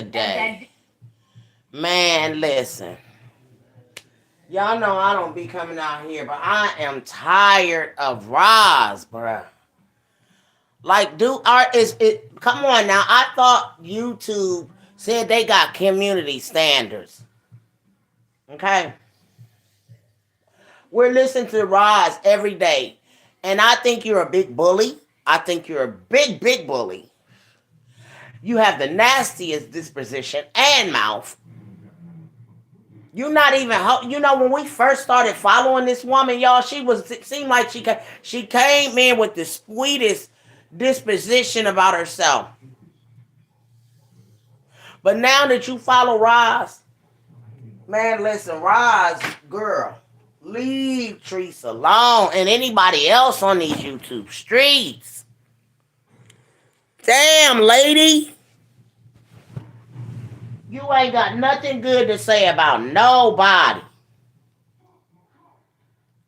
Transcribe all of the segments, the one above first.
day. Man, listen. Y'all know I don't be coming out here, but I am tired of Roz, bruh. Like, do art is it? Come on now. I thought YouTube said they got community standards. Okay, we're listening to Roz every day, and I think you're a big bully. I think you're a big bully. You have the nastiest disposition and mouth. You're not even, when we first started following this woman, y'all, it seemed like she came in with the sweetest disposition about herself. But now that you follow Roz, man, listen, Roz, girl, leave Treese alone and anybody else on these YouTube streets. Damn, lady. You ain't got nothing good to say about nobody.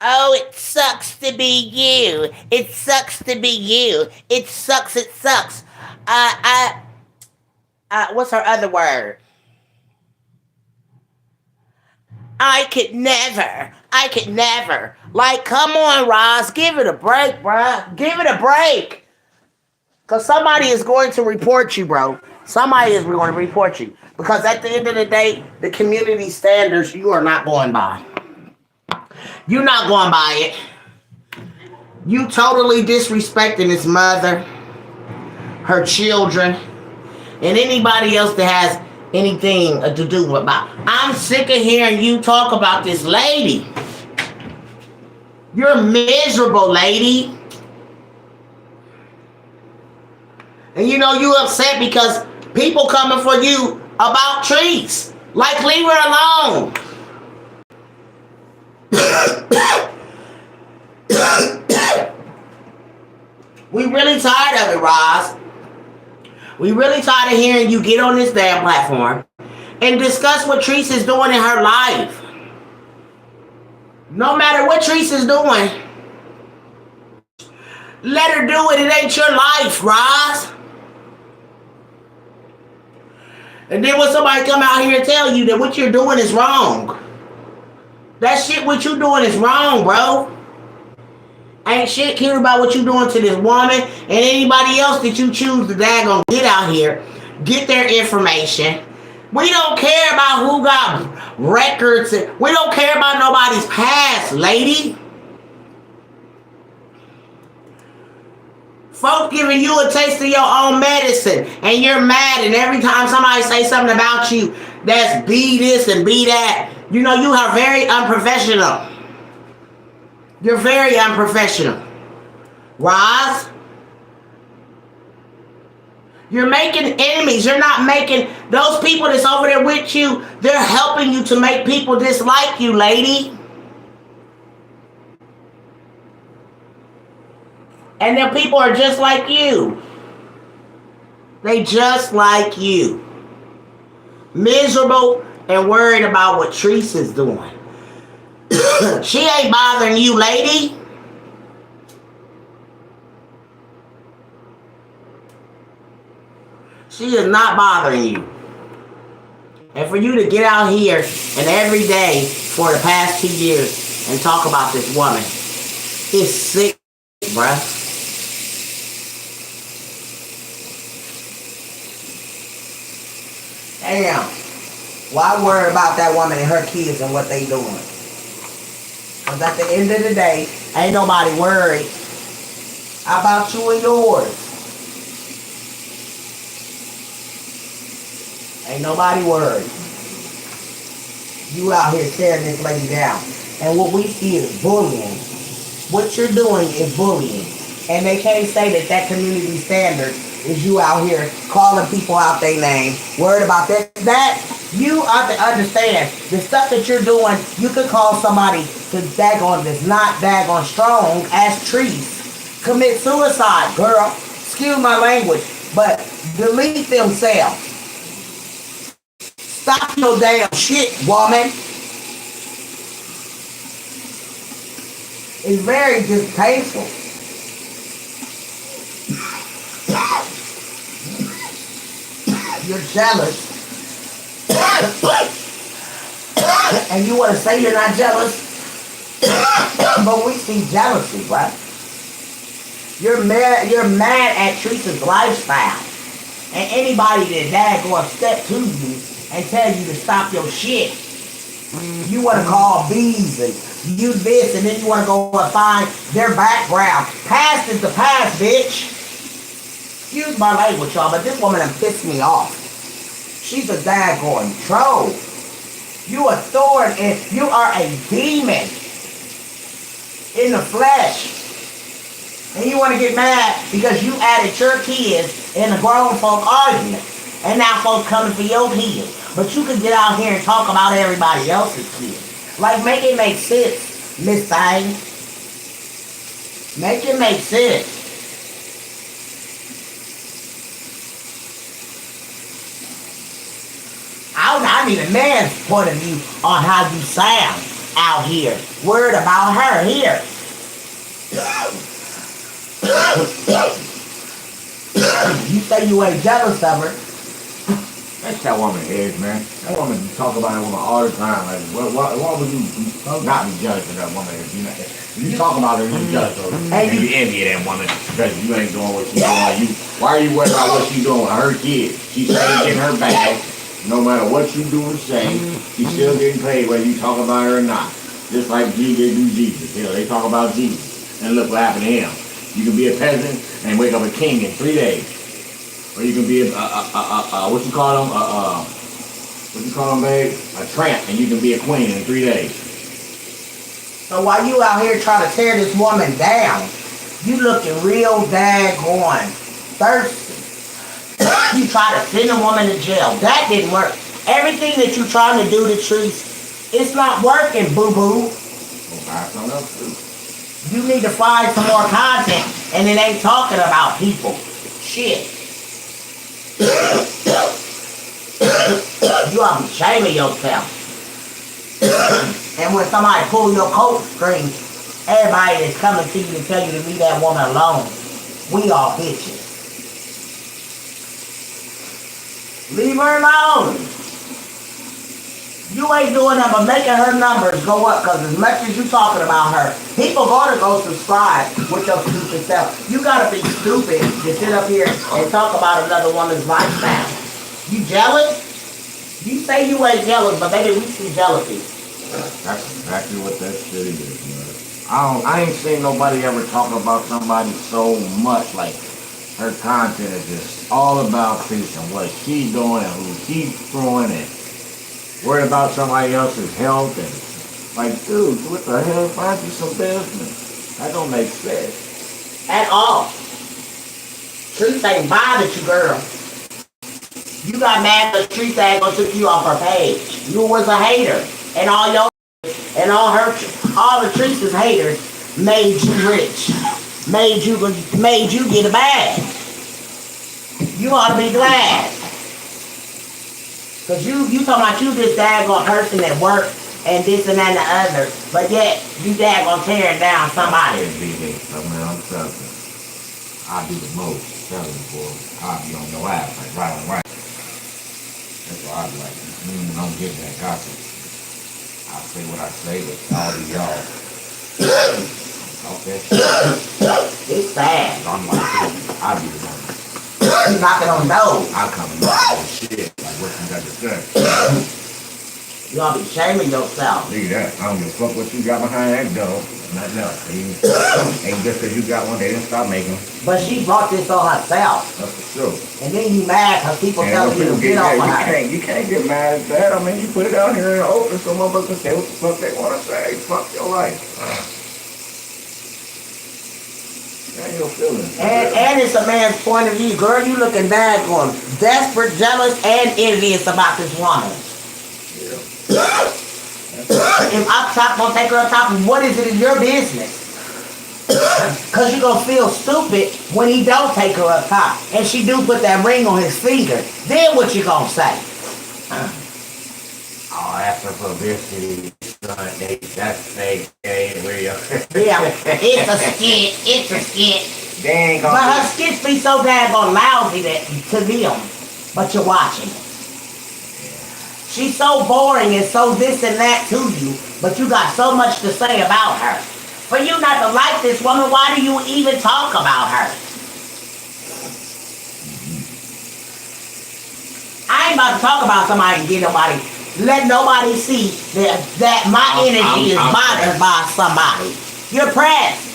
Oh, it sucks to be you. It sucks to be you. It sucks. It sucks. What's her other word? I could never. I could never. Like, come on, Roz. Give it a break, bruh. Give it a break. Because somebody is going to report you, bro. Somebody is going to report you. Because at the end of the day, the community standards, you are not going by. You're not going by it. You totally disrespecting his mother, her children, and anybody else that has anything to do with about. I'm sick of hearing you talk about this lady. You're miserable, lady. And you know you upset because people coming for you about trees. Like, leave her alone. We really tired of it, Roz. We really tired of hearing you get on this damn platform and discuss what Treese is doing in her life. No matter what Treese is doing, let her do it. It ain't your life, Roz. And then when somebody come out here and tell you that what you're doing is wrong, that shit what you doing is wrong, bro. Ain't shit care about what you doing to this woman and anybody else that you choose to daggone get out here, get their information. We don't care about who got records. We don't care about nobody's past, lady. Folks giving you a taste of your own medicine and you're mad, and every time somebody say something about you that's be this and be that, you know you are very unprofessional. You're very unprofessional. Roz, you're making enemies. You're not making those people that's over there with you, they're helping you to make people dislike you, lady. And their people are just like you. They just like you. Miserable and worried about what Treese is doing. She ain't bothering you, lady. She is not bothering you. And for you to get out here and every day for the past 2 years and talk about this woman, it's sick, bruh. Damn. Why worry about that woman and her kids and what they doing? Because at the end of the day, ain't nobody worried about you and yours. Ain't nobody worried. You out here tearing this lady down. And what we see is bullying. What you're doing is bullying. And they can't say that community standard is you out here calling people out their name, worried about that. You have to understand the stuff that you're doing. You could call somebody to daggone that's not daggone strong as Treese commit suicide, girl. Excuse my language, but delete themselves. Stop your damn shit, woman. It's very distasteful. You're jealous. And you want to say you're not jealous? But we see jealousy, right? You're mad at Teresa's lifestyle. And anybody that go a step to you and tell you to stop your shit. You want to call bees and you this, and then you want to go and find their background. Past is the past, bitch. Excuse my language, y'all, but this woman done pissed me off. She's a daggone troll. You a thorn and you are a demon in the flesh. And you want to get mad because you added your kids in a grown folk argument. And now folks coming for your kids. But you can get out here and talk about everybody else's kids. Like, make it make sense, Miss Thing. Make it make sense. I need a man's point of view on how you sound out here. Word about her here. You say you ain't jealous of her. That's that woman's head, man. That woman, you talk about that woman all the time. Like, why would you not be jealous of that woman if you talk about her and you jealous of her? And you envy that woman because you ain't doing what she's doing. Why are you worried about what she's doing with her kids? She's staying in her bag. No matter what you do or say, she's still getting paid whether you talk about her or not. Just like they do Jesus. You know, they talk about Jesus. And look what happened to him. You can be a peasant and wake up a king in 3 days. Or you can be what you call them, babe? A tramp, and you can be a queen in 3 days. So while you out here trying to tear this woman down, you looking real daggone thirsty. You try to send a woman to jail. That didn't work. Everything that you trying to do to Treese, it's not working, boo-boo. Well, find something else to do. You need to find some more content, and it ain't talking about people. Shit. You ought to be shaming yourself. And when somebody pull your coat string, everybody that's coming to you to tell you to leave that woman alone, we all bitches. Leave her alone. You ain't doing that but making her numbers go up, because as much as you talking about her, people gonna go subscribe with your stupid self. You gotta be stupid to sit up here and talk about another woman's lifestyle. You jealous? You say you ain't jealous, but baby, we see jealousy. That's exactly what that shit is, man. I ain't seen nobody ever talk about somebody so much. Like, her content is just all about peace and what she's doing and who she's throwing and worried about somebody else's health. And like, dude, what the hell? Find you some business. That don't make sense. At all. Treese ain't bothered you, girl. You got mad because Treese ain't gonna took you off her page. You was a hater. And all your and all the Treese's haters made you rich. Made you get a bag. You ought to be glad. Cause you talking about you this daggone person at work and this and that and the other, but yet you daggone tearing down somebody. I'm telling you. I do the most. Telling you, boy. I'll be on your ass like right. That's why I be like, I don't get that gossip. I say what I say with all of y'all. Okay. It's sad. I'm like, I be the one. You knocking on doors. I come and knock on shit. Like, what you got to say? You ought to be shaming yourself. See that? I don't give a fuck what you got behind that door. Nothing else. Ain't just because you got one, they didn't stop making them. But she brought this on herself. That's for sure. And then you mad because people tell you to get off of her. You can't get mad at that. I mean, you put it out here in the open so motherfuckers can say what the fuck they want to say. Fuck your life. And your feelings. And it's a man's point of view. Girl, you looking daggone desperate, jealous, and envious about this woman. Yeah. If up top don't take her up top, what is it in your business? Because you're going to feel stupid when he don't take her up top. And she do put that ring on his finger. Then what you going to say? Oh, after publicity, that's fake. Hey, where you? Yeah, it's a skit. It's a skit. Dang, but her skits be so daggone lousy to them. But you're watching it. She's so boring and so this and that to you, but you got so much to say about her. For you not to like this woman, why do you even talk about her? I ain't about to talk about somebody and get nobody. Let nobody see that my energy is bothered by somebody. You're pressed.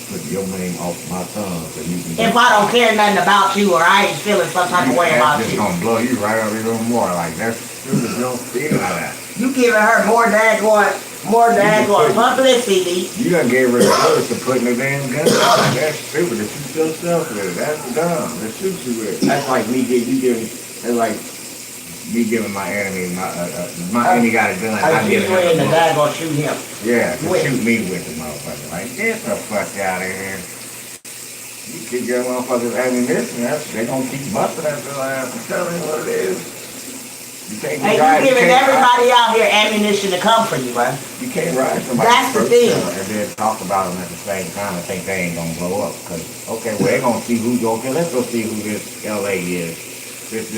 Put your name off my tongue so you can. If I don't care nothing about you or I ain't feeling some type of way about you, that's just gonna blow you right up even more. Like that's you don't feel like that. You giving her more daggone publicity. You done gave her the push to putting the damn gun on. That's stupid. To shoot yourself with it. That's dumb. To shoot you with it. That's like me giving. That's like me giving my enemy my enemy got a gun. I give him the guy gonna shoot him. Yeah, to shoot me with the motherfucker. Like get the fuck out of here. You keep your motherfuckers ammunition. They gonna keep busting at your ass. I'm telling you what it is. You can't you giving everybody out here ammunition to come for you, bro. You can't ride somebody. That's the thing. And then talk about them at the same time and think they ain't gonna blow up. Cause okay, well they gonna see who's okay. Let's go see who this LA is. This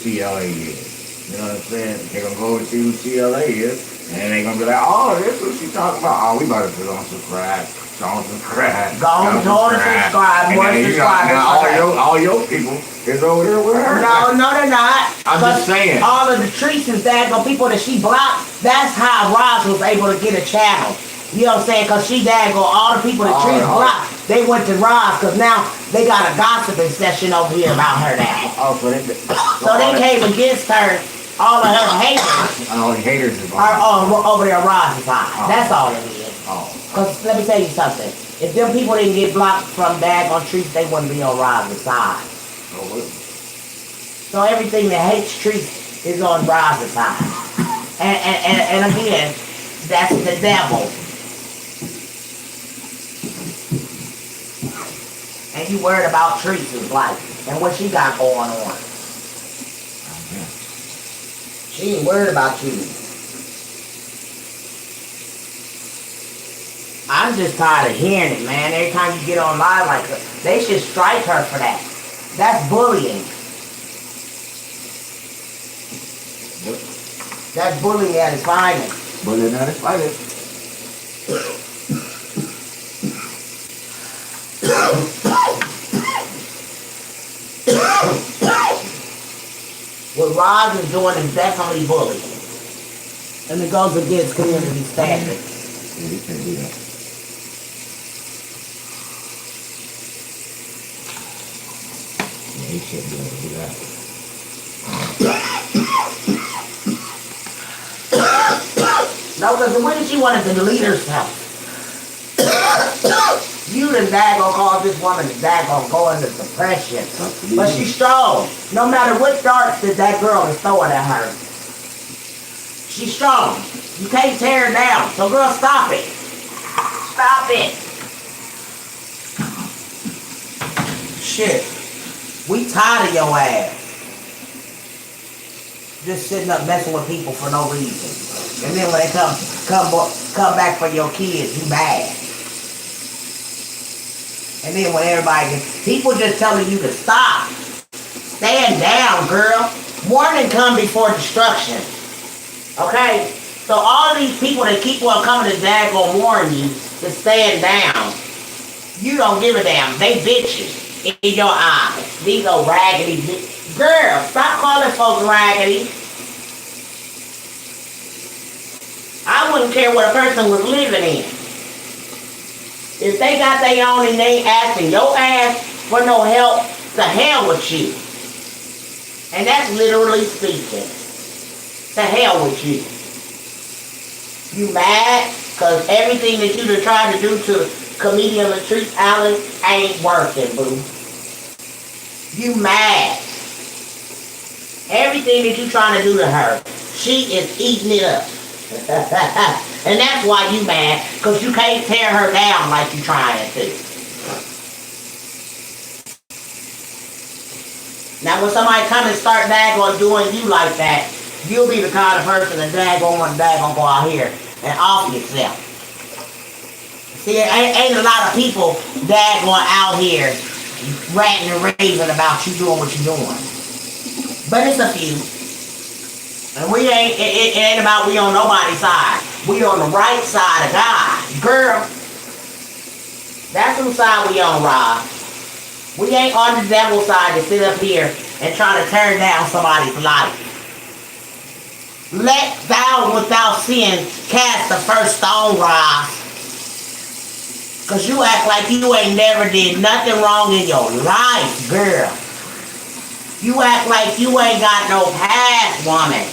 CLA is. You know what I'm saying? They're gonna go and see who CLA is, and they're gonna be like, oh, this is what she talking about. Oh, we about to put on some crack. On some crack. Go on, subscribe. More subscribers. All your people is over there with her. No, they're not. I'm just saying. All of the Teresa's daggone people that she blocked, that's how Roz was able to get a channel. You know what I'm saying? Because she daggone all the people that Teresa blocked, they went to Roz because now they got a gossiping session over here about her now. Oh, so they came against her. All of her haters. All the haters are over there on Roz's side. That's all it is. Oh. Because let me tell you something. If them people didn't get blocked from daggone Trees, they wouldn't be on Roz's side. Oh, so everything that hates Trees is on Roz's side. And again, that's the devil. And you worried about Teresa's life and what she got going on. She ain't worried about you. I'm just tired of hearing it, man. Every time you get on live like that, they should strike her for that. That's bullying. Yep. That's bullying at its finest. Bullying at its finest. What Roz is doing is definitely bullying. And it goes against community standards. Yeah, you can't do that. Yeah, he shouldn't be able to do that. No, because when she wanted to delete herself, you the daggone cause this woman to daggone go into depression. But she's strong. No matter what darts that girl is throwing at her. She's strong. You can't tear her down. So girl, stop it. Stop it. Shit. We tired of your ass. Just sitting up messing with people for no reason. And then when they come back for your kids, you mad. And then when people just telling you to stop. Stand down, girl. Warning come before destruction. Okay? So all these people that keep on coming to daggone warn you to stand down. You don't give a damn. They bitches in your eyes. These old raggedy bitches. Girl, stop calling folks raggedy. I wouldn't care what a person was living in. If they got their own and they ain't asking your ass for no help, to hell with you. And that's literally speaking. To hell with you. You mad? Because everything that you done tried to do to comedian Latrice Allen ain't working, boo. You mad. Everything that you trying to do to her, she is eating it up. And that's why you mad, because you can't tear her down like you trying to. Now when somebody come and start daggone doing you like that, you'll be the kind of person that daggone go out here and off yourself. See, ain't a lot of people daggone out here ranting and raving about you doing what you're doing. But it's a few. And we ain't, it ain't about we on nobody's side. We on the right side of God. Girl, that's whose side we on, Rob. We ain't on the devil's side to sit up here and try to turn down somebody's life. Let thou without sin cast the first stone, Rob. Cause you act like you ain't never did nothing wrong in your life, girl. You act like you ain't got no past, woman.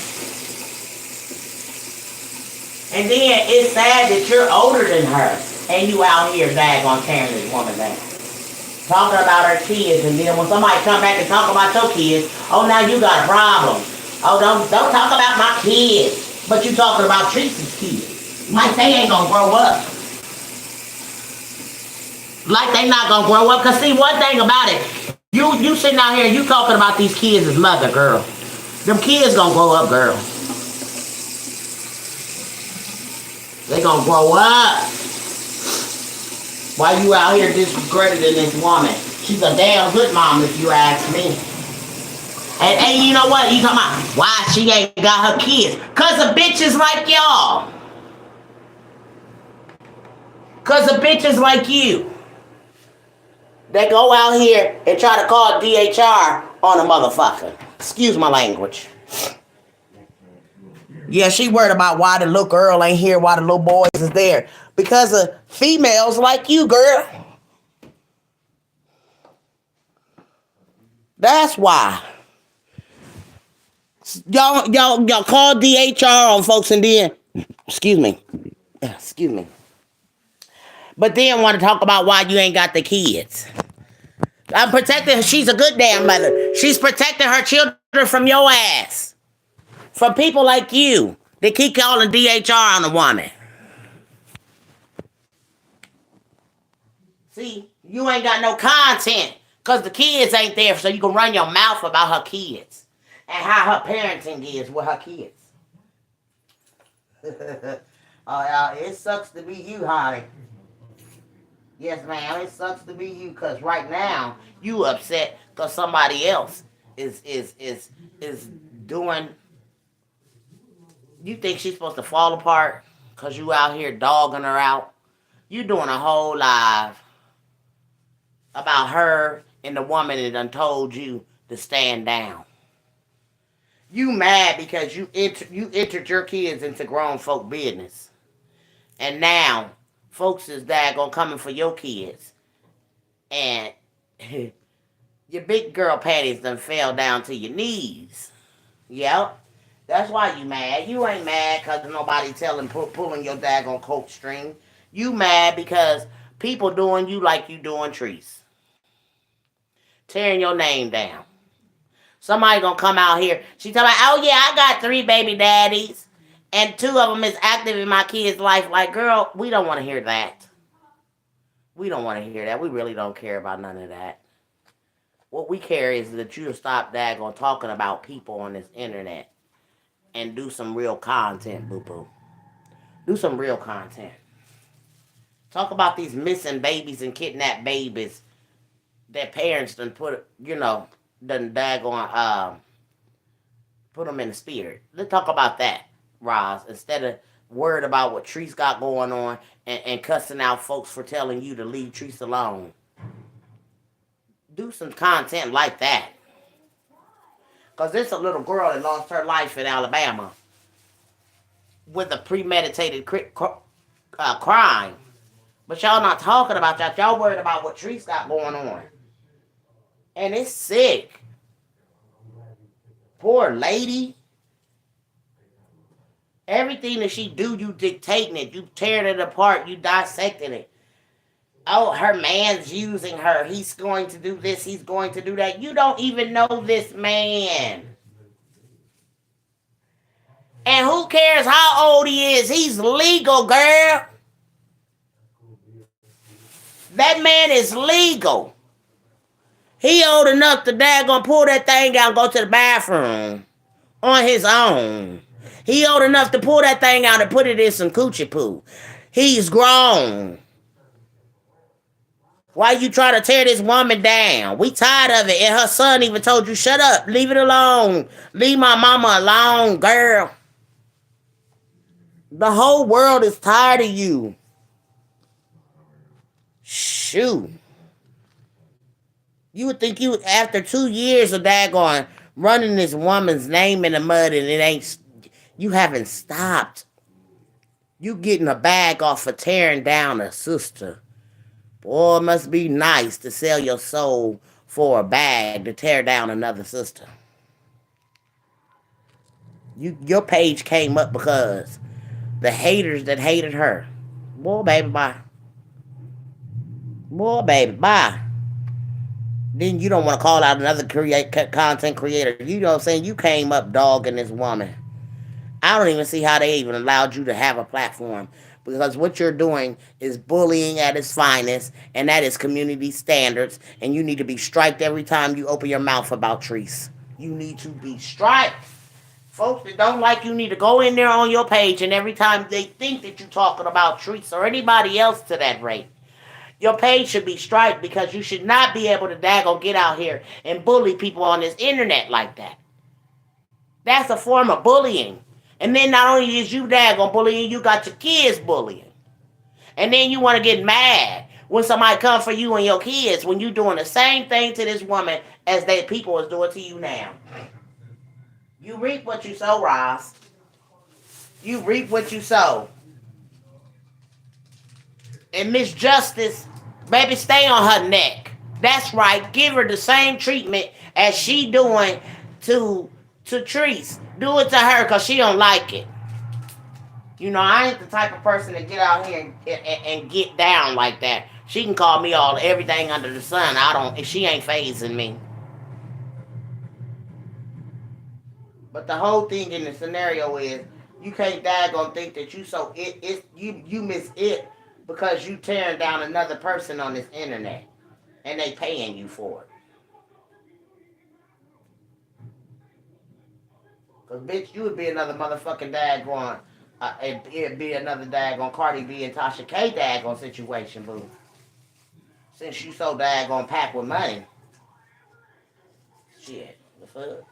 And then it's sad that you're older than her. And you out here daggone tearing this woman down. Talking about her kids. And then when somebody come back and talk about your kids, oh, now you got a problem. Oh, don't talk about my kids. But you talking about Tracy's kids. Like they ain't gonna grow up. Like they not gonna grow up. Cause see, one thing about it, you sitting out here, you talking about these kids as mother, girl. Them kids gonna grow up, girl. They gonna grow up. Why you out here discrediting this woman? She's a damn good mom if you ask me. And you know what? You talking about why she ain't got her kids? Cause of bitches like y'all. Cause of bitches like you. They go out here and try to call DHR on a motherfucker. Excuse my language. Yeah, she worried about why the little girl ain't here, why the little boys is there. Because of females like you, girl. That's why. Y'all call DHR on folks and then, excuse me. But then want to talk about why you ain't got the kids. I'm protecting her. She's a good damn mother. She's protecting her children from your ass. From people like you that keep calling DHR on a woman. See, you ain't got no content because the kids ain't there, so you can run your mouth about her kids and how her parenting is with her kids. It sucks to be you, honey. Yes, ma'am, it sucks to be you because right now you upset because somebody else is doing. You think she's supposed to fall apart because you out here dogging her out? You doing a whole live about her and the woman that done told you to stand down. You mad because you entered your kids into grown folk business. And now folks is daggone coming for your kids. And your big girl panties done fell down to your knees. Yep. That's why you mad. You ain't mad because nobody pulling your daggone coat string. You mad because people doing you like you doing Treese. Tearing your name down. Somebody gonna come out here. She talking about, oh yeah, I got 3 baby daddies. And 2 of them is active in my kid's life. Like, girl, we don't want to hear that. We don't want to hear that. We really don't care about none of that. What we care is that you stop daggone talking about people on this internet. And do some real content, boo-boo. Do some real content. Talk about these missing babies and kidnapped babies that parents done put, done daggone, put them in the spirit. Let's talk about that, Roz, instead of worried about what Treese got going on and cussing out folks for telling you to leave Treese alone. Do some content like that. Because there's a little girl that lost her life in Alabama with a premeditated crime. But y'all not talking about that. Y'all worried about what Treese got going on. And it's sick. Poor lady. Everything that she do, you dictating it. You tearing it apart. You dissecting it. Oh, her man's using her. He's going to do this. He's going to do that. You don't even know this man. And who cares how old he is? He's legal, girl. That man is legal. He old enough to daggone pull that thing out and go to the bathroom on his own. He old enough to pull that thing out and put it in some coochie poo. He's grown. Why you trying to tear this woman down? We tired of it. And her son even told you, shut up, leave it alone. Leave my mama alone, girl. The whole world is tired of you. Shoot. You would think you, after 2 years of daggone running this woman's name in the mud and it ain't, you haven't stopped. You getting a bag off for tearing down a sister. Boy, it must be nice to sell your soul for a bag to tear down another sister. Your page came up because the haters that hated her. Boy, baby, bye. Boy, baby, bye. Then you don't want to call out another content creator. You know what I'm saying? You came up dogging this woman. I don't even see how they even allowed you to have a platform. Because what you're doing is bullying at its finest, and that is community standards, and you need to be striked every time you open your mouth about trees. You need to be striked. Folks that don't like you need to go in there on your page, and every time they think that you're talking about trees or anybody else to that rate, your page should be striked because you should not be able to daggone get out here and bully people on this internet like that. That's a form of bullying. And then not only is you daggone bullying, you got your kids bullying. And then you want to get mad when somebody come for you and your kids when you doing the same thing to this woman as they people is doing to you now. You reap what you sow, Ross. You reap what you sow. And Miss Justice, baby, stay on her neck. That's right. Give her the same treatment as she doing to Treese. Do it to her because she don't like it. You know, I ain't the type of person to get out here and get down like that. She can call me everything under the sun. She ain't phasing me. But the whole thing in the scenario is you can't daggone think that you miss it because you tearing down another person on this internet and they paying you for it. Cause bitch, you would be another motherfucking daggone, it'd be another daggone Cardi B and Tasha K daggone situation, boo. Since you so daggone packed with money. Shit, the fuck?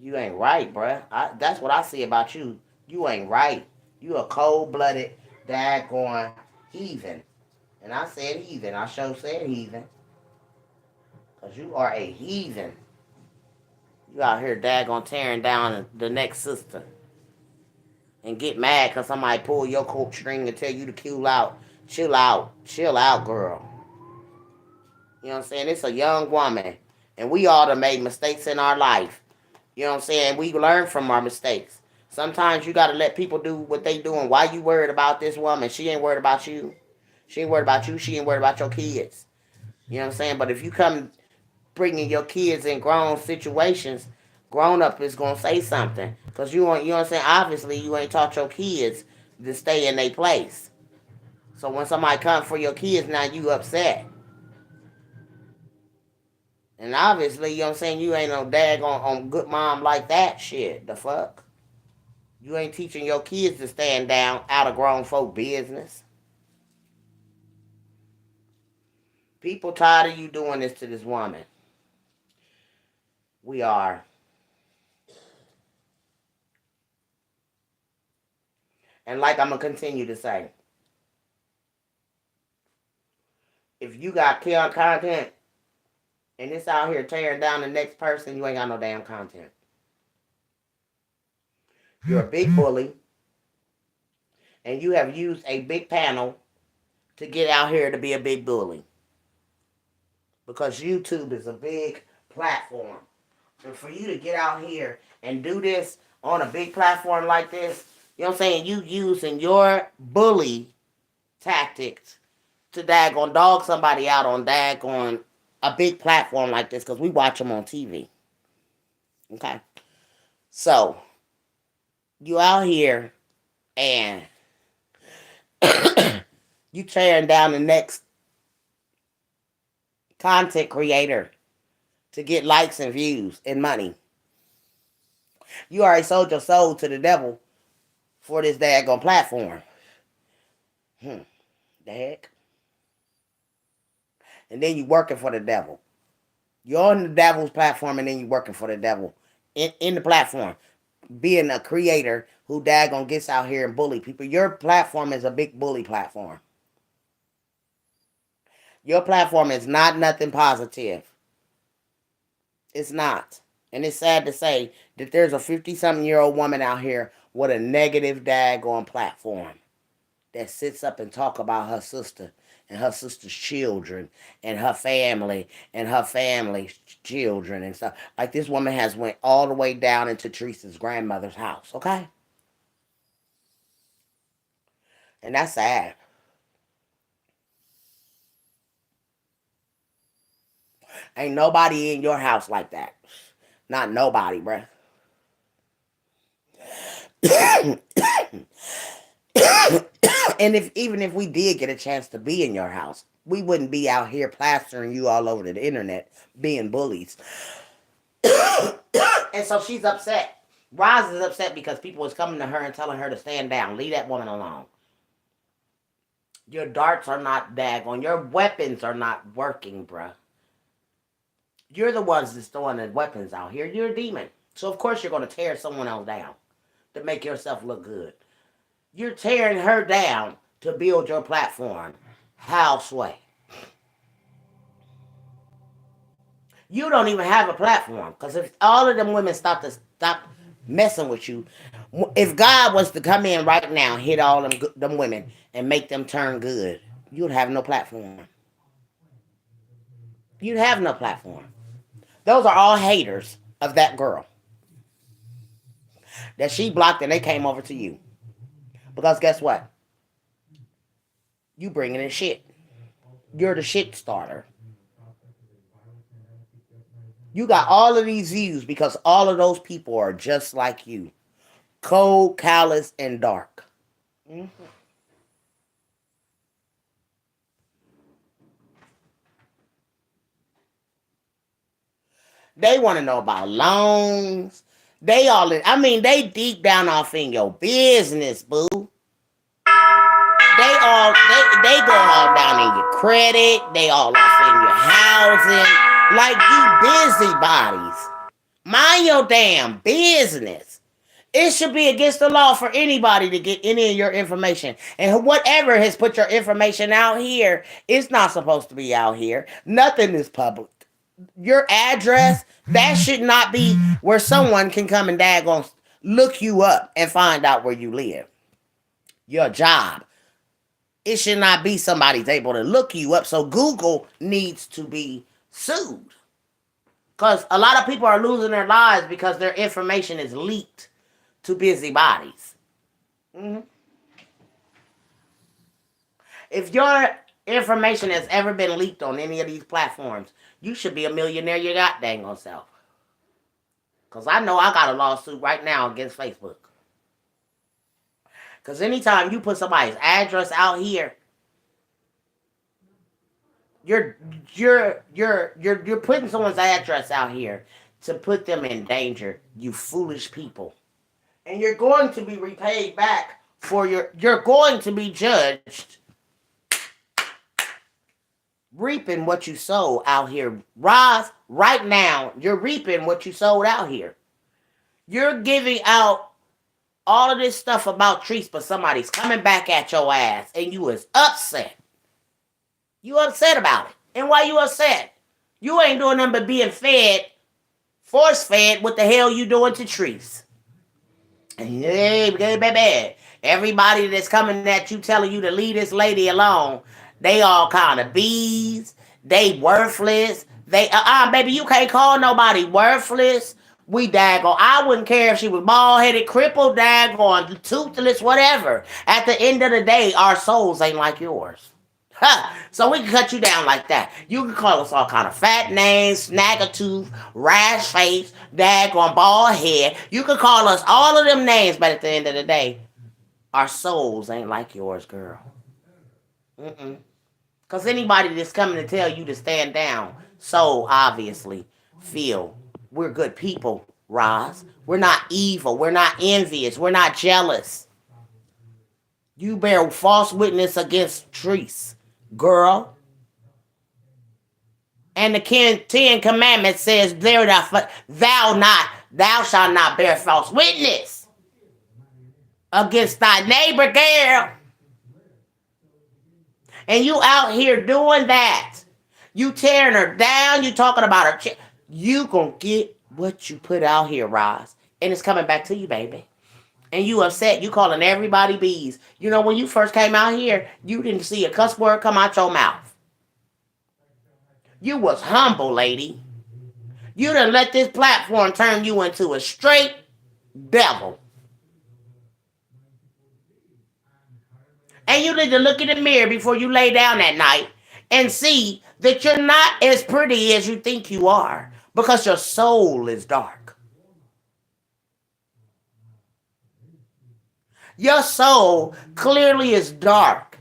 You ain't right, bruh. That's what I see about you. You ain't right. You a cold-blooded, daggone heathen. And I said heathen. I sure said heathen. Because you are a heathen. You out here daggone tearing down the next sister. And get mad because somebody pull your coat string and tell you to chill out. Chill out. Chill out, girl. You know what I'm saying? It's a young woman. And we all done made mistakes in our life. You know what I'm saying? We learn from our mistakes. Sometimes you got to let people do what they doing. Why you worried about this woman? She ain't worried about you. She ain't worried about you. She ain't worried about your kids. You know what I'm saying? But if you come bringing your kids in grown situations, grown up is going to say something. Because you know what I'm saying? Obviously, you ain't taught your kids to stay in their place. So when somebody comes for your kids, now you upset. And obviously, you know what I'm saying, you ain't no on good mom like that shit. The fuck? You ain't teaching your kids to stand down out of grown folk business. People tired of you doing this to this woman. We are. And like I'm going to continue to say, if you got content and it's out here tearing down the next person, you ain't got no damn content. You're a big bully, and you have used a big panel to get out here to be a big bully. Because YouTube is a big platform. And for you to get out here and do this on a big platform like this, you know what I'm saying, you using your bully tactics to daggone dog somebody out on daggone a big platform like this, because we watch them on TV. Okay? So, you out here and you tearing down the next content creator to get likes and views and money. You already sold your soul to the devil for this daggone platform. The heck? And then you working for the devil. You're on the devil's platform and then you working for the devil. In the platform. Being a creator who daggone gets out here and bully people. Your platform is a big bully platform. Your platform is not nothing positive. It's not. And it's sad to say that there's a 50-something-year-old woman out here with a negative daggone platform that sits up and talk about her sister and her sister's children and her family's children and stuff. Like this woman has went all the way down into Teresa's grandmother's house, okay? And that's sad. Ain't nobody in your house like that. Not nobody, bruh. And even if we did get a chance to be in your house, we wouldn't be out here plastering you all over the internet being bullies. And so she's upset. Roz is upset because people is coming to her and telling her to stand down. Leave that woman alone. Your darts are not daggone. Your weapons are not working, bruh. You're the ones that's throwing the weapons out here. You're a demon. So of course you're going to tear someone else down to make yourself look good. You're tearing her down to build your platform. Houseway. You don't even have a platform. Because if all of them women stop messing with you, if God was to come in right now and hit all them women and make them turn good, you'd have no platform. You'd have no platform. Those are all haters of that girl that she blocked and they came over to you. Because guess what? You bringing in shit. You're the shit starter. You got all of these views because all of those people are just like you. Cold, callous, and dark. Mm-hmm. They want to know about loans. They deep down off in your business, boo. They go all down in your credit. They all off in your housing. Like you busybodies. Mind your damn business. It should be against the law for anybody to get any of your information. And whatever has put your information out here, it's not supposed to be out here. Nothing is public. Your address, that should not be where someone can come and daggone look you up and find out where you live. Your job. It should not be somebody's able to look you up. So Google needs to be sued. Because a lot of people are losing their lives because their information is leaked to busybodies. Mm-hmm. If your information has ever been leaked on any of these platforms, you should be a millionaire your god dang on self. Because I know I got a lawsuit right now against Facebook. Because anytime you put somebody's address out here, you're putting someone's address out here to put them in danger, you foolish people. And you're going to be repaid back for you're going to be judged reaping what you sowed out here. Roz, right now, you're reaping what you sowed out here. You're giving out all of this stuff about treats, but somebody's coming back at your ass, and you is upset. You upset about it. And why you upset? You ain't doing nothing but being fed, force-fed, what the hell you doing to trees. Hey, baby. Everybody that's coming at you telling you to leave this lady alone, they all kind of bees. They worthless. They, baby, you can't call nobody worthless. We daggone. I wouldn't care if she was bald-headed, crippled, daggone, toothless, whatever. At the end of the day, our souls ain't like yours. Huh. So we can cut you down like that. You can call us all kind of fat names, snagger-tooth, rash face, daggone, bald head. You can call us all of them names, but at the end of the day, our souls ain't like yours, girl. Because anybody that's coming to tell you to stand down, so obviously feel we're good people, Roz. We're not evil. We're not envious. We're not jealous. You bear false witness against Treese, girl. And the Ten Commandments says, thou shalt not bear false witness against thy neighbor, girl. And you out here doing that. You tearing her down. You talking about her. You gonna get what you put out here, Roz. And it's coming back to you, baby. And you upset. You calling everybody bees. You know, when you first came out here, you didn't see a cuss word come out your mouth. You was humble, lady. You done let this platform turn you into a straight devil. And you need to look in the mirror before you lay down that night and see that you're not as pretty as you think you are, because your soul is dark. Your soul clearly is dark.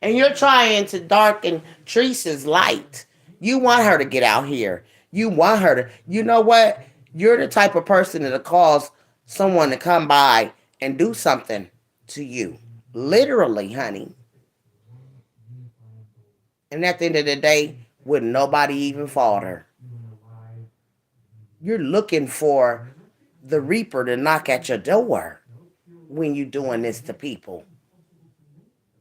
And you're trying to darken Teresa's light. You want her to get out here. You want her to, you know what? You're the type of person that'll cause someone to come by and do something to you. Literally, honey. And at the end of the day, wouldn't nobody even fault her. You're looking for the reaper to knock at your door when you're doing this to people.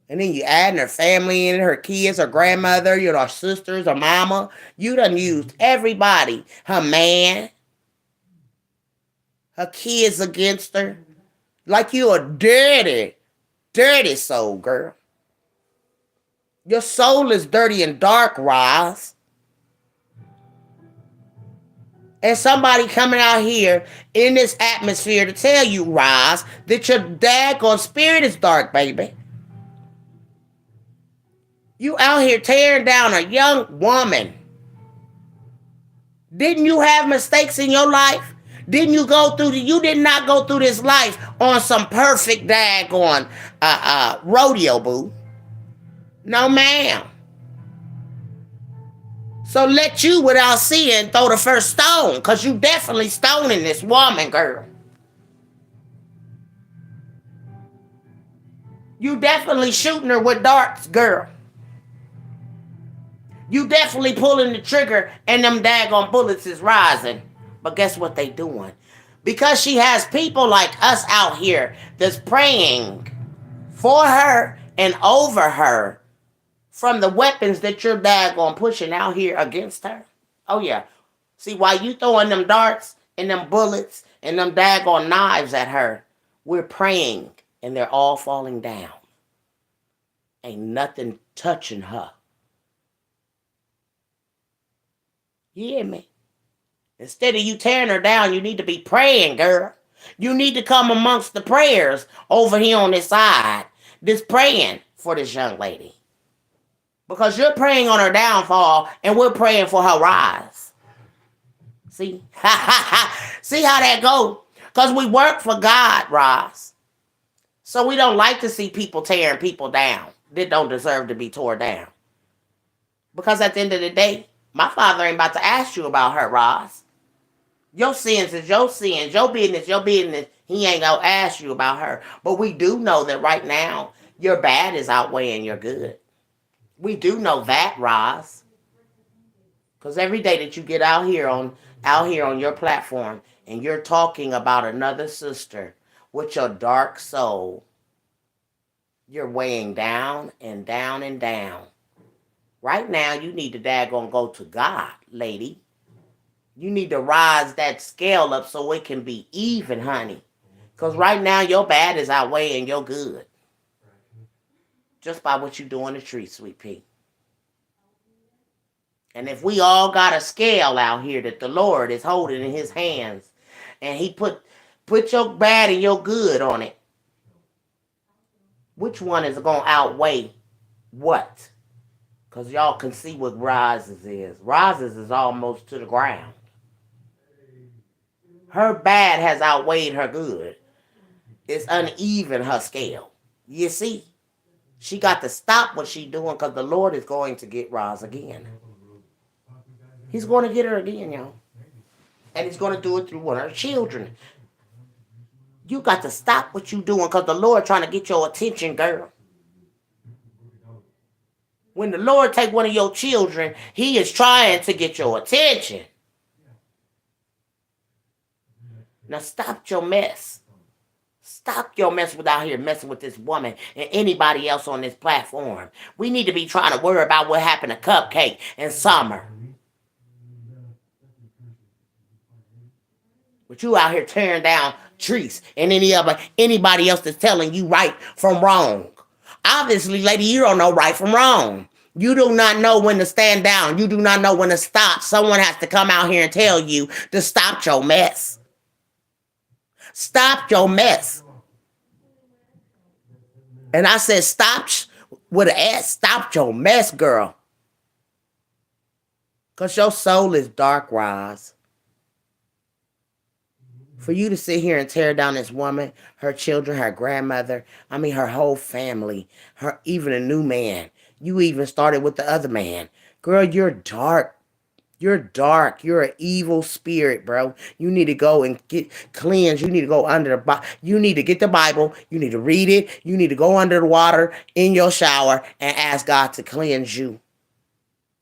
And then you adding her family in, her kids, her grandmother, you know, her sisters, her mama. You done used everybody. Her man. Her kids against her. Like you a dirty soul, girl. Your soul is dirty and dark, Roz. And somebody coming out here in this atmosphere to tell you, Roz, that your daggone spirit is dark, baby. You out here tearing down a young woman. Didn't you have mistakes in your life? Didn't you you did not go through this life on some perfect daggone rodeo, boo. No, ma'am. So let you, without seeing, throw the first stone, because you definitely stoning this woman, girl. You definitely shooting her with darts, girl. You definitely pulling the trigger and them daggone bullets is rising. But guess what they doing? Because she has people like us out here that's praying for her and over her from the weapons that you're daggone pushing out here against her. Oh yeah. See, while you throwing them darts and them bullets and them daggone knives at her, we're praying and they're all falling down. Ain't nothing touching her. You hear me? Instead of you tearing her down, you need to be praying, girl. You need to come amongst the prayers over here on this side. Just praying for this young lady. Because you're praying on her downfall and we're praying for her rise. See? See how that go? Because we work for God, Roz. So we don't like to see people tearing people down that don't deserve to be torn down. Because at the end of the day, my father ain't about to ask you about her, Roz. Your sins is your sins. Your business. He ain't going to ask you about her. But we do know that right now, your bad is outweighing your good. We do know that, Roz. Because every day that you get out here on your platform and you're talking about another sister with your dark soul, you're weighing down and down and down. Right now, you need to daggone go to God, lady. You need to rise that scale up so it can be even, honey. Because right now, your bad is outweighing your good. Just by what you do on the street, sweet pea. And if we all got a scale out here that the Lord is holding in his hands, and he put your bad and your good on it, which one is going to outweigh what? Because y'all can see what rises is. Rises is almost to the ground. Her bad has outweighed her good. It's uneven, her scale. You see? She got to stop what she's doing because the Lord is going to get Roz again. He's going to get her again, y'all. And he's going to do it through one of her children. You got to stop what you doing because the Lord trying to get your attention, girl. When the Lord take one of your children, he is trying to get your attention. Now stop your mess. Stop your mess without here messing with this woman and anybody else on this platform. We need to be trying to worry about what happened to Cupcake and Summer. But you out here tearing down Treese and anybody else that's telling you right from wrong. Obviously, lady, you don't know right from wrong. You do not know when to stand down. You do not know when to stop. Someone has to come out here and tell you to stop your mess. Stop your mess. And I said stop with an S. Stop your mess, girl. Because your soul is dark, Roz. For you to sit here and tear down this woman, her children, her grandmother, her whole family, her even a new man. You even started with the other man. Girl, you're dark. You're dark. You're an evil spirit, bro. You need to go and get cleansed. You need to go under the Bible. You need to get the Bible. You need to read it. You need to go under the water in your shower and ask God to cleanse you.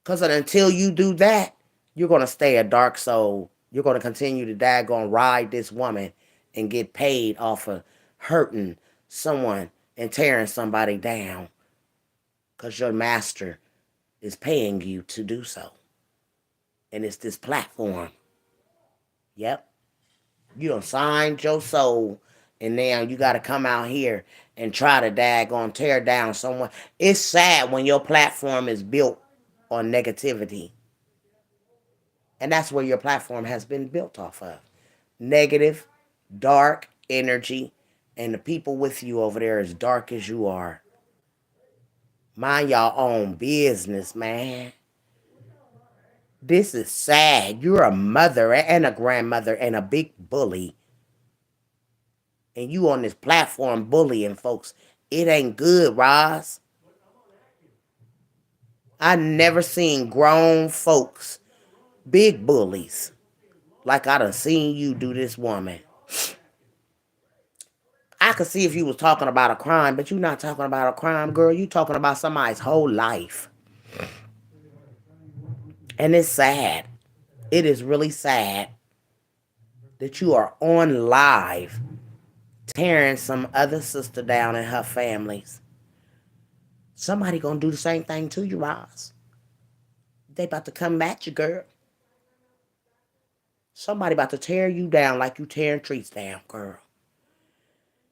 Because until you do that, you're going to stay a dark soul. You're going to continue to daggone ride this woman and get paid off of hurting someone and tearing somebody down. Because your master is paying you to do so. And it's this platform. Yep. You done signed your soul. And now you got to come out here and try to daggone tear down someone. It's sad when your platform is built on negativity. And that's where your platform has been built off of. Negative, dark energy. And the people with you over there as dark as you are. Mind your own business, man. This is sad. You're a mother and a grandmother and a big bully. And you on this platform bullying folks. It ain't good, Roz. I never seen grown folks, big bullies, like I done seen you do this woman. I could see if you was talking about a crime, but you're not talking about a crime, girl. You talking about somebody's whole life. And it's sad. It is really sad that you are on live tearing some other sister down and her families. Somebody gonna do the same thing to you, Roz. They about to come at you, girl. Somebody about to tear you down like you tearing trees down, girl.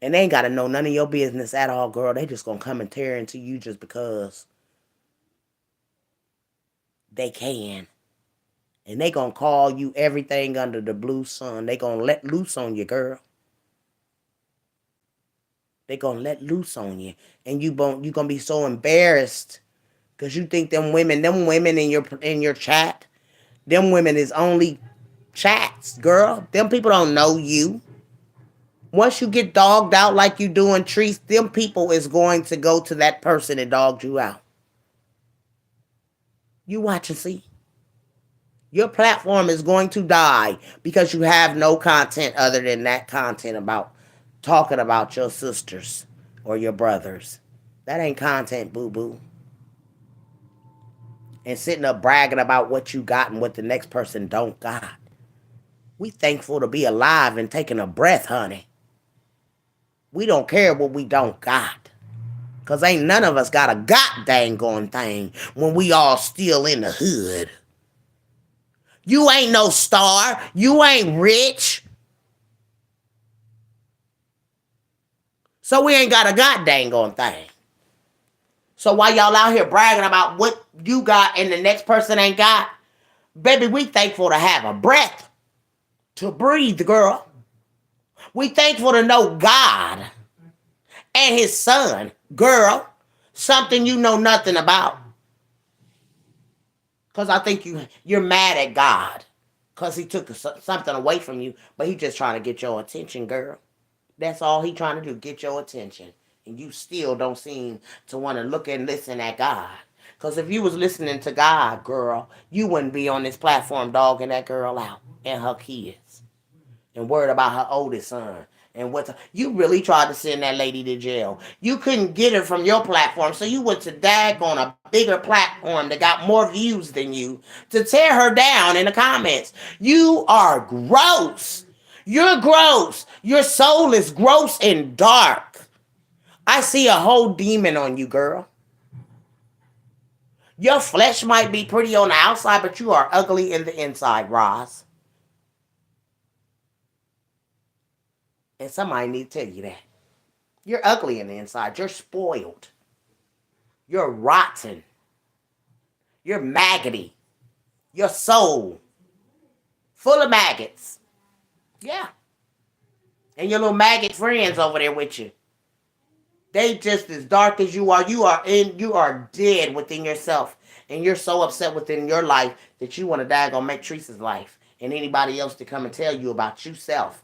And they ain't gotta know none of your business at all, girl. They just gonna come and tear into you just because they can. And they gonna call you everything under the blue sun. They gonna let loose on you, girl. They gonna let loose on you. And you gonna be so embarrassed. Because you think them women in your chat, them women is only chats, girl. Them people don't know you. Once you get dogged out like you doing trees, them people is going to go to that person that dogged you out. You watch and see. Your platform is going to die because you have no content other than that content about talking about your sisters or your brothers. That ain't content, boo-boo. And sitting up bragging about what you got and what the next person don't got. We thankful to be alive and taking a breath, honey. We don't care what we don't got. Because ain't none of us got a goddamn thing when we all still in the hood. You ain't no star. You ain't rich. So we ain't got a goddamn thing. So while y'all out here bragging about what you got and the next person ain't got, baby, we thankful to have a breath to breathe, girl. We thankful to know God and his son, girl, something you know nothing about. Because I think you're mad at God because he took something away from you, but he just trying to get your attention, girl. That's all he trying to do, get your attention. And you still don't seem to want to look and listen at God. Because if you was listening to God, girl, you wouldn't be on this platform dogging that girl out and her kids. And worried about her oldest son and what you really tried to send that lady to jail. You couldn't get her from your platform, so you went to dag on a bigger platform that got more views than you to tear her down in the comments. You are gross. You're gross. Your soul is gross and dark. I see a whole demon on you, girl. Your flesh might be pretty on the outside, but you are ugly in the inside, Roz. And somebody need to tell you that. You're ugly in the inside. You're spoiled. You're rotten. You're maggoty. Your soul. Full of maggots. Yeah. And your little maggot friends over there with you. They just as dark as you are. You are dead within yourself. And you're so upset within your life that you want to daggone make Teresa's life. And anybody else to come and tell you about yourself,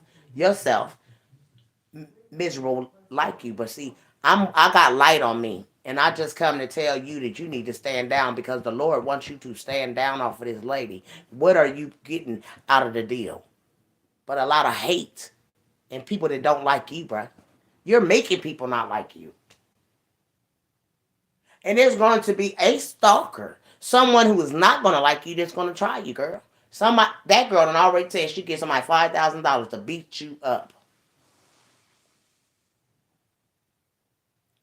miserable like you. But see, I got light on me. And I just come to tell you that you need to stand down because the Lord wants you to stand down off of this lady. What are you getting out of the deal? But a lot of hate and people that don't like you, bruh. You're making people not like you. And there's going to be a stalker. Someone who is not going to like you that's going to try you, girl. That girl done already said she gives somebody $5,000 to beat you up.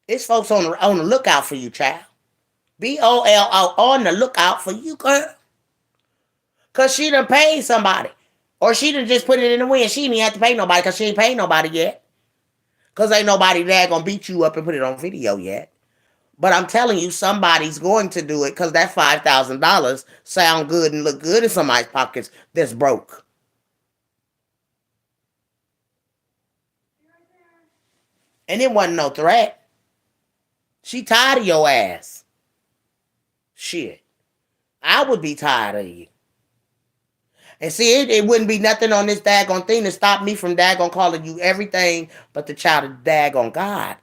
It's folks on the lookout for you, child. BOLO, on the lookout for you, girl. Because she done paid somebody. Or she done just put it in the wind. She didn't have to pay nobody because she ain't paid nobody yet. Because ain't nobody there going to beat you up and put it on video yet. But I'm telling you, somebody's going to do it because that $5,000 sound good and look good in somebody's pockets that's broke. And it wasn't no threat. She tired of your ass. Shit. I would be tired of you. And see, it wouldn't be nothing on this daggone thing to stop me from daggone calling you everything but the child of daggone God.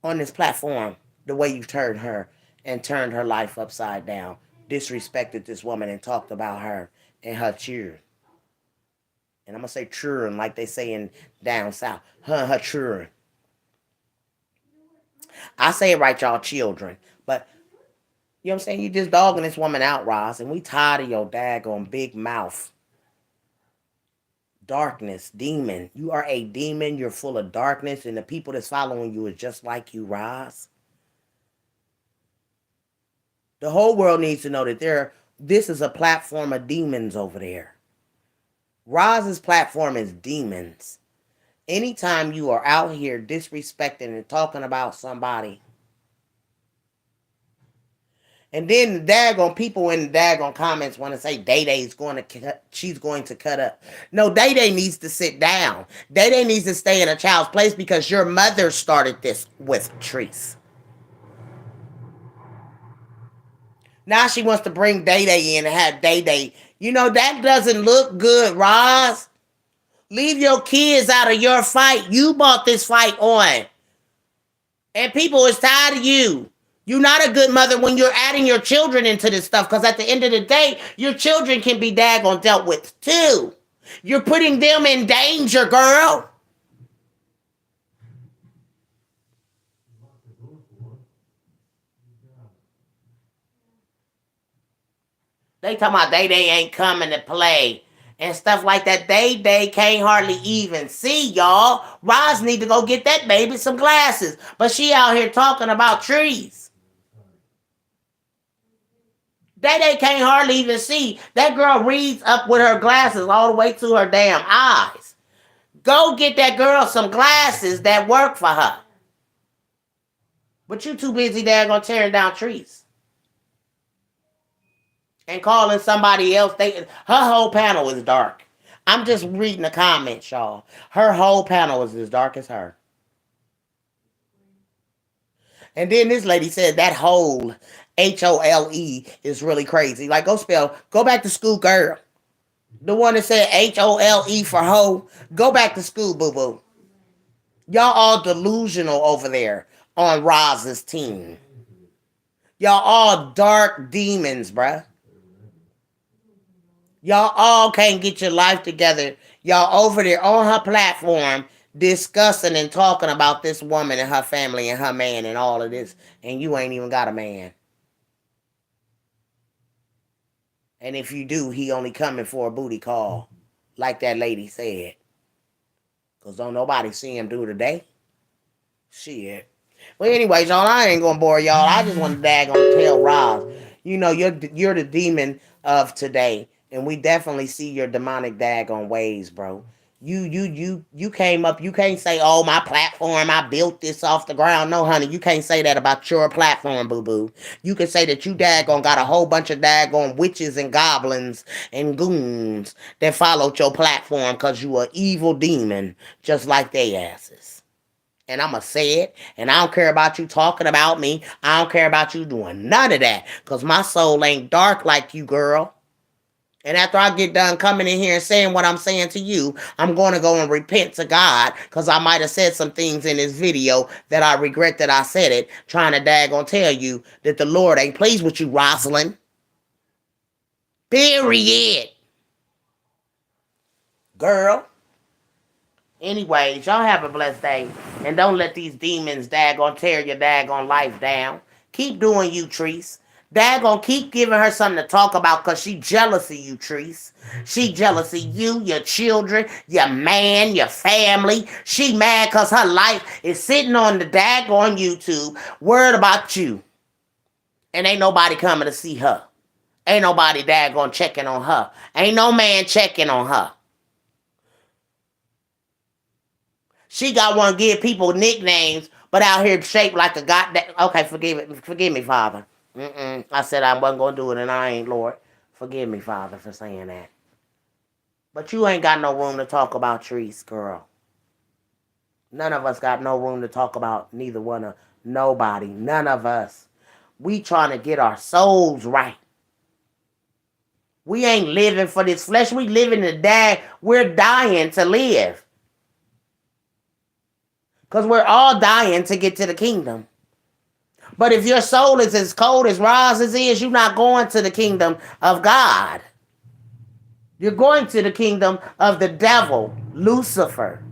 On this platform, the way you've turned her and turned her life upside down, disrespected this woman and talked about her and her children. And I'm going to say children like they say in down south. Her children. I say it right, y'all, children. But, you know what I'm saying? You just dogging this woman out, Roz. And we tired of your daggone big mouth. Darkness, demon. You are a demon. You're full of darkness. And the people that's following you is just like you, Roz. The whole world needs to know that this is a platform of demons over there. Roz's platform is demons. Anytime you are out here disrespecting and talking about somebody, and then the daggone people in the daggone comments want to say she's going to cut up. No, Day Day needs to sit down. Day Day needs to stay in a child's place because your mother started this with Treese. Now she wants to bring Day Day in and have Day Day. You know, that doesn't look good, Roz. Leave your kids out of your fight. You bought this fight on. And people is tired of you. You're not a good mother when you're adding your children into this stuff because at the end of the day, your children can be daggone dealt with too. You're putting them in danger, girl. They talking about Day Day ain't coming to play and stuff like that. Day can't hardly even see, y'all. Roz need to go get that baby some glasses. But she out here talking about trees. Day can't hardly even see. That girl reads up with her glasses all the way to her damn eyes. Go get that girl some glasses that work for her. But you too busy there gonna tearing down trees. And calling somebody else. Her whole panel is dark. I'm just reading the comments, y'all. Her whole panel is as dark as her. And then this lady said that whole HOLE is really crazy. Like, go back to school, girl. The one that said HOLE for hoe. Go back to school, boo-boo. Y'all all delusional over there on Roz's team. Y'all all dark demons, bruh. Y'all all can't get your life together. Y'all over there on her platform discussing and talking about this woman and her family and her man and all of this, and you ain't even got a man. And if you do, he only coming for a booty call, like that lady said. Because don't nobody see him do today. Shit. Well, anyways, y'all, I ain't gonna bore y'all. I just want to tell Roz, you know, you're the demon of today, and we definitely see your demonic daggone ways, bro. You came up. You can't say, "Oh, my platform, I built this off the ground." No, honey, you can't say that about your platform, boo boo. You can say that you daggone got a whole bunch of daggone witches and goblins and goons that followed your platform because you a evil demon, just like they asses. And I'm going to say it. And I don't care about you talking about me. I don't care about you doing none of that. Because my soul ain't dark like you, girl. And after I get done coming in here and saying what I'm saying to you, I'm going to go and repent to God. Because I might have said some things in this video that I regret that I said it. Trying to daggone tell you that the Lord ain't pleased with you, Rosalind. Period. Girl. Anyways, y'all have a blessed day. And don't let these demons daggone tear your daggone life down. Keep doing you, Treese. Daggone keep giving her something to talk about because she jealous of you, Treese. She jealous of you, your children, your man, your family. She mad because her life is sitting on the daggone YouTube worried about you. And ain't nobody coming to see her. Ain't nobody daggone checking on her. Ain't no man checking on her. She got one to give people nicknames, but out here shaped like a goddamn. Okay, forgive me, Father. I said I wasn't gonna do it, and I ain't, Lord. Forgive me, Father, for saying that. But you ain't got no room to talk about trees, girl. None of us got no room to talk about neither one of nobody. None of us. We trying to get our souls right. We ain't living for this flesh. We living to die. We're dying to live. Because we're all dying to get to the kingdom. But if your soul is as cold as Roz's is, you're not going to the kingdom of God. You're going to the kingdom of the devil, Lucifer.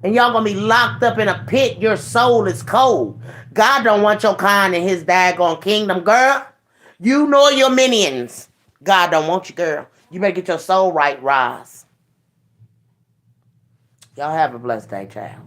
And y'all going to be locked up in a pit. Your soul is cold. God don't want your kind in his daggone kingdom, girl. You know your minions. God don't want you, girl. You better get your soul right, Roz. Y'all have a blessed day, child.